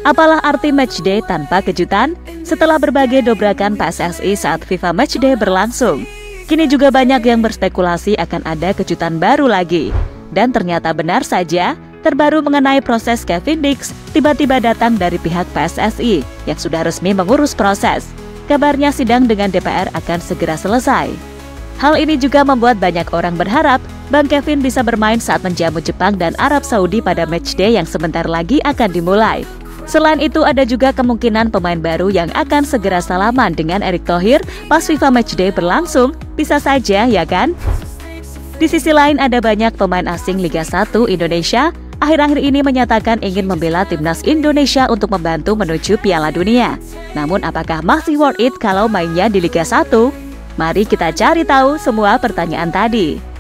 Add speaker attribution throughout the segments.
Speaker 1: Apalah arti matchday tanpa kejutan? Setelah berbagai dobrakan PSSI saat FIFA Matchday berlangsung, kini juga banyak yang berspekulasi akan ada kejutan baru lagi. Dan ternyata benar saja, terbaru mengenai proses Kevin Dix tiba-tiba datang dari pihak PSSI yang sudah resmi mengurus proses. Kabarnya sidang dengan DPR akan segera selesai. Hal ini juga membuat banyak orang berharap Bang Kevin bisa bermain saat menjamu Jepang dan Arab Saudi pada matchday yang sebentar lagi akan dimulai. Selain itu, ada juga kemungkinan pemain baru yang akan segera salaman dengan Erick Thohir pas FIFA Matchday berlangsung. Bisa saja, ya kan? Di sisi lain, ada banyak pemain asing Liga 1 Indonesia akhir-akhir ini menyatakan ingin membela timnas Indonesia untuk membantu menuju Piala Dunia. Namun, apakah masih worth it kalau mainnya di Liga 1? Mari kita cari tahu semua pertanyaan tadi.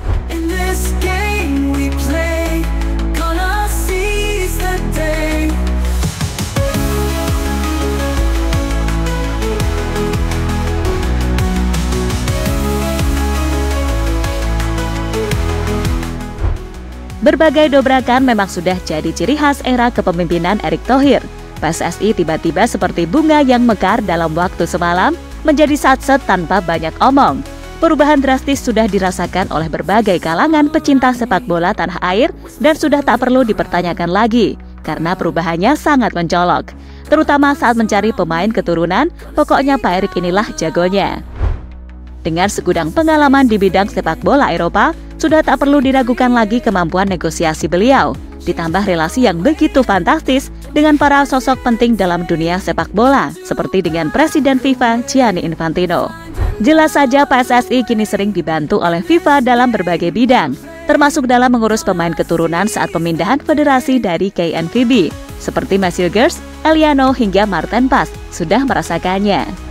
Speaker 1: Berbagai dobrakan memang sudah jadi ciri khas era kepemimpinan Erick Thohir. PSSI tiba-tiba seperti bunga yang mekar dalam waktu semalam, menjadi satset tanpa banyak omong. Perubahan drastis sudah dirasakan oleh berbagai kalangan pecinta sepak bola tanah air dan sudah tak perlu dipertanyakan lagi, karena perubahannya sangat mencolok. Terutama saat mencari pemain keturunan, pokoknya Pak Erick inilah jagonya. Dengan segudang pengalaman di bidang sepak bola Eropa, sudah tak perlu diragukan lagi kemampuan negosiasi beliau. Ditambah relasi yang begitu fantastis dengan para sosok penting dalam dunia sepak bola, seperti dengan Presiden FIFA Gianni Infantino. Jelas saja PSSI kini sering dibantu oleh FIFA dalam berbagai bidang, termasuk dalam mengurus pemain keturunan saat pemindahan federasi dari KNVB, seperti Matthew Gers, Eliano hingga Martin Pas sudah merasakannya.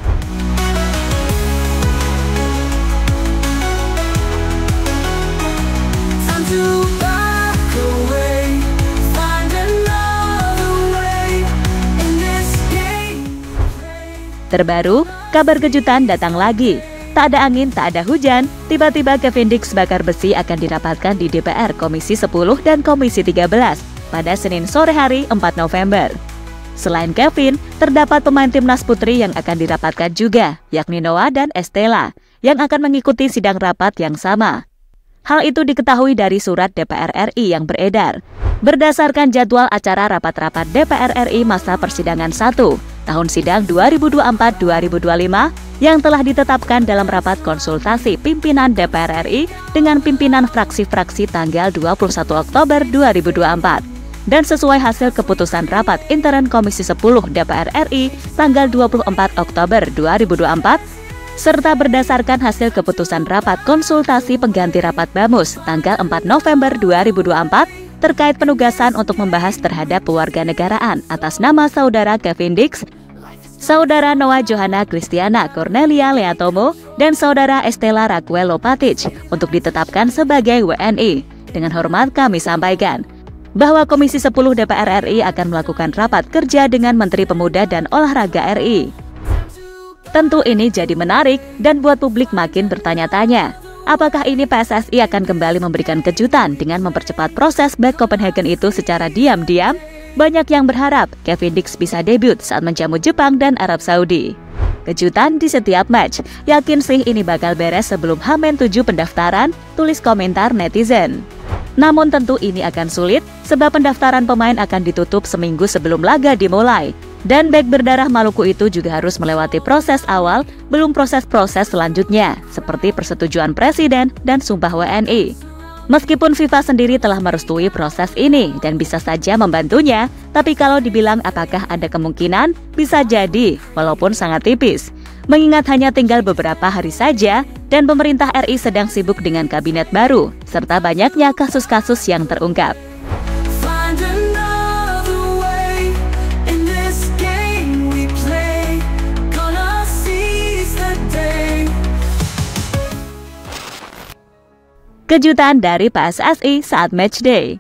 Speaker 1: Terbaru, kabar kejutan datang lagi. Tak ada angin, tak ada hujan, tiba-tiba Kevin Dix bakar besi akan dirapatkan di DPR Komisi 10 dan Komisi 13 pada Senin sore hari 4 November. Selain Kevin, terdapat pemain timnas putri yang akan dirapatkan juga, yakni Noah dan Estella, yang akan mengikuti sidang rapat yang sama. Hal itu diketahui dari surat DPR RI yang beredar. Berdasarkan jadwal acara rapat-rapat DPR RI masa persidangan 1, tahun sidang 2024-2025 yang telah ditetapkan dalam rapat konsultasi pimpinan DPR RI dengan pimpinan fraksi-fraksi tanggal 21 Oktober 2024 dan sesuai hasil keputusan rapat intern Komisi 10 DPR RI tanggal 24 Oktober 2024 serta berdasarkan hasil keputusan rapat konsultasi pengganti rapat BAMUS tanggal 4 November 2024 terkait penugasan untuk membahas terhadap kewarganegaraan atas nama Saudara Kevin Dix, Saudara Noah Johanna Christiana Cornelia Leatomo, dan Saudara Estella Raquel Lopatic untuk ditetapkan sebagai WNI. Dengan hormat kami sampaikan bahwa Komisi 10 DPR RI akan melakukan rapat kerja dengan Menteri Pemuda dan Olahraga RI. Tentu ini jadi menarik dan buat publik makin bertanya-tanya. Apakah ini PSSI akan kembali memberikan kejutan dengan mempercepat proses Back Copenhagen itu secara diam-diam? Banyak yang berharap Kevin Dix bisa debut saat menjamu Jepang dan Arab Saudi. Kejutan di setiap match, yakin sih ini bakal beres sebelum H-7 pendaftaran, tulis komentar netizen. Namun tentu ini akan sulit, sebab pendaftaran pemain akan ditutup seminggu sebelum laga dimulai. Dan bek berdarah Maluku itu juga harus melewati proses awal, belum proses-proses selanjutnya, seperti persetujuan Presiden dan sumpah WNI. Meskipun FIFA sendiri telah merestui proses ini dan bisa saja membantunya, tapi kalau dibilang apakah ada kemungkinan, bisa jadi, walaupun sangat tipis. Mengingat hanya tinggal beberapa hari saja, dan pemerintah RI sedang sibuk dengan kabinet baru, serta banyaknya kasus-kasus yang terungkap. Kejutan dari PSSI saat matchday.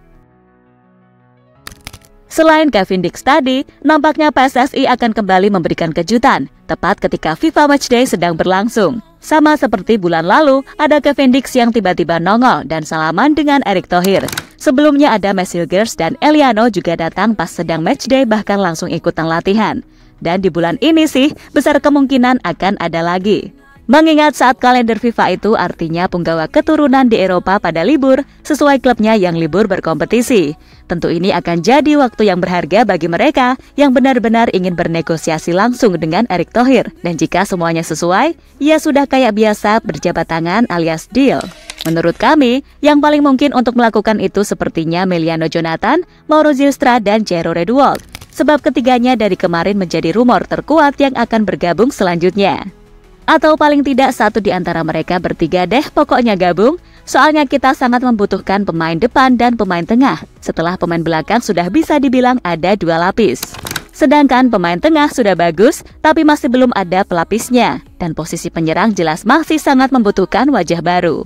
Speaker 1: Selain Kevin Dix tadi, nampaknya PSSI akan kembali memberikan kejutan, tepat ketika FIFA Matchday sedang berlangsung. Sama seperti bulan lalu, ada Kevin Dix yang tiba-tiba nongol dan salaman dengan Erick Thohir. Sebelumnya ada Messi Girls dan Eliano juga datang pas sedang matchday bahkan langsung ikutan latihan. Dan di bulan ini sih besar kemungkinan akan ada lagi. Mengingat saat kalender FIFA itu artinya punggawa keturunan di Eropa pada libur sesuai klubnya yang libur berkompetisi. Tentu ini akan jadi waktu yang berharga bagi mereka yang benar-benar ingin bernegosiasi langsung dengan Erick Thohir. Dan jika semuanya sesuai, ya sudah kayak biasa berjabat tangan alias deal. Menurut kami, yang paling mungkin untuk melakukan itu sepertinya Meliano Jonathan, Mauro Zylstra, dan Jero Redwold. Sebab ketiganya dari kemarin menjadi rumor terkuat yang akan bergabung selanjutnya. Atau paling tidak satu di antara mereka bertiga deh pokoknya gabung. Soalnya kita sangat membutuhkan pemain depan dan pemain tengah. Setelah pemain belakang sudah bisa dibilang ada 2 lapis. Sedangkan pemain tengah sudah bagus, tapi masih belum ada pelapisnya. Dan posisi penyerang jelas masih sangat membutuhkan wajah baru.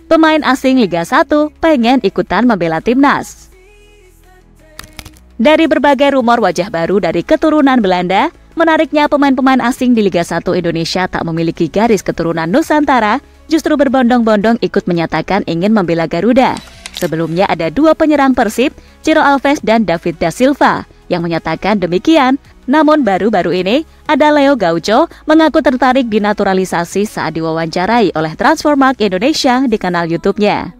Speaker 1: Pemain asing Liga 1 pengen ikutan membela timnas. Dari berbagai rumor wajah baru dari keturunan Belanda, menariknya pemain-pemain asing di Liga 1 Indonesia tak memiliki garis keturunan Nusantara, justru berbondong-bondong ikut menyatakan ingin membela Garuda. Sebelumnya ada 2 penyerang Persib, Ciro Alves dan David da Silva, yang menyatakan demikian. Namun baru-baru ini, ada Leo Gaucho mengaku tertarik dinaturalisasi saat diwawancarai oleh Transfermarkt Indonesia di kanal YouTube-nya.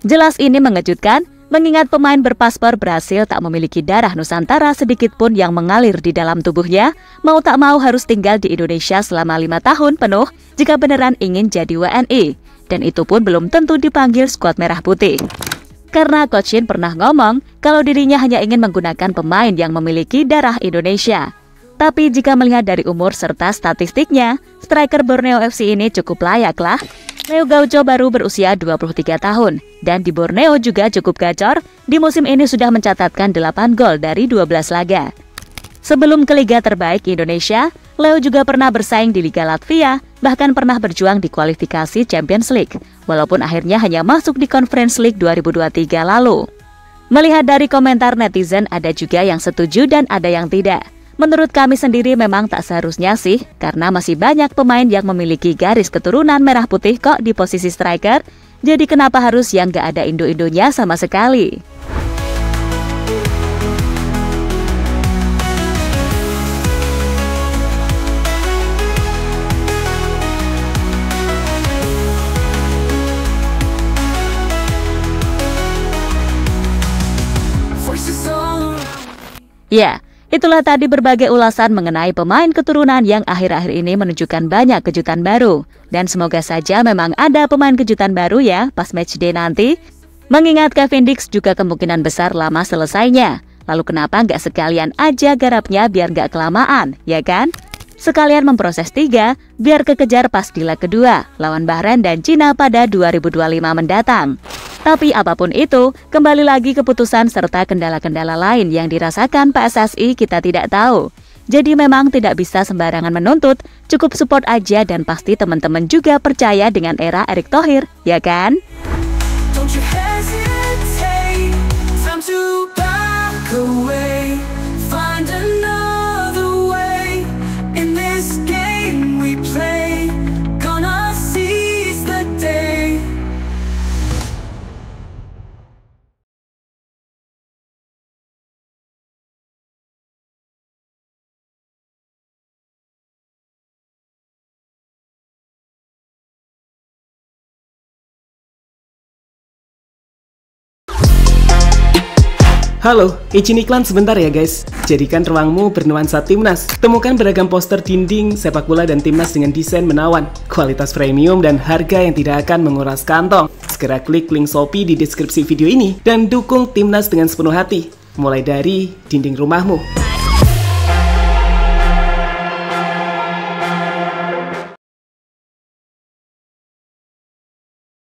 Speaker 1: Jelas ini mengejutkan, mengingat pemain berpaspor Brasil tak memiliki darah Nusantara sedikit pun yang mengalir di dalam tubuhnya, mau tak mau harus tinggal di Indonesia selama 5 tahun penuh jika beneran ingin jadi WNI. Dan itu pun belum tentu dipanggil skuad merah putih. Karena Coach Shin pernah ngomong kalau dirinya hanya ingin menggunakan pemain yang memiliki darah Indonesia. Tapi jika melihat dari umur serta statistiknya, striker Borneo FC ini cukup layak lah. Leo Gaucho baru berusia 23 tahun, dan di Borneo juga cukup gacor, di musim ini sudah mencatatkan 8 gol dari 12 laga. Sebelum ke Liga terbaik Indonesia, Leo juga pernah bersaing di Liga Latvia, bahkan pernah berjuang di kualifikasi Champions League, walaupun akhirnya hanya masuk di Conference League 2023 lalu. Melihat dari komentar netizen, ada juga yang setuju dan ada yang tidak. Menurut kami sendiri memang tak seharusnya sih, karena masih banyak pemain yang memiliki garis keturunan merah putih kok di posisi striker, jadi kenapa harus yang gak ada Indo-Indonya sama sekali? Ya, itulah tadi berbagai ulasan mengenai pemain keturunan yang akhir-akhir ini menunjukkan banyak kejutan baru. Dan semoga saja memang ada pemain kejutan baru ya pas matchday nanti. Mengingat Kevin Dix juga kemungkinan besar lama selesainya. Lalu kenapa nggak sekalian aja garapnya biar nggak kelamaan, ya kan? Sekalian memproses 3 biar kekejar pas di leg kedua lawan Bahrain dan Cina pada 2025 mendatang. Tapi apapun itu, kembali lagi keputusan serta kendala-kendala lain yang dirasakan PSSI kita tidak tahu. Jadi memang tidak bisa sembarangan menuntut, cukup support aja dan pasti teman-teman juga percaya dengan era Erick Thohir, ya kan?
Speaker 2: Halo, izin iklan sebentar ya guys. Jadikan ruangmu bernuansa timnas. Temukan beragam poster dinding, sepak bola dan timnas dengan desain menawan, kualitas premium dan harga yang tidak akan menguras kantong. Segera klik link Shopee di deskripsi video ini dan dukung timnas dengan sepenuh hati. Mulai dari dinding rumahmu.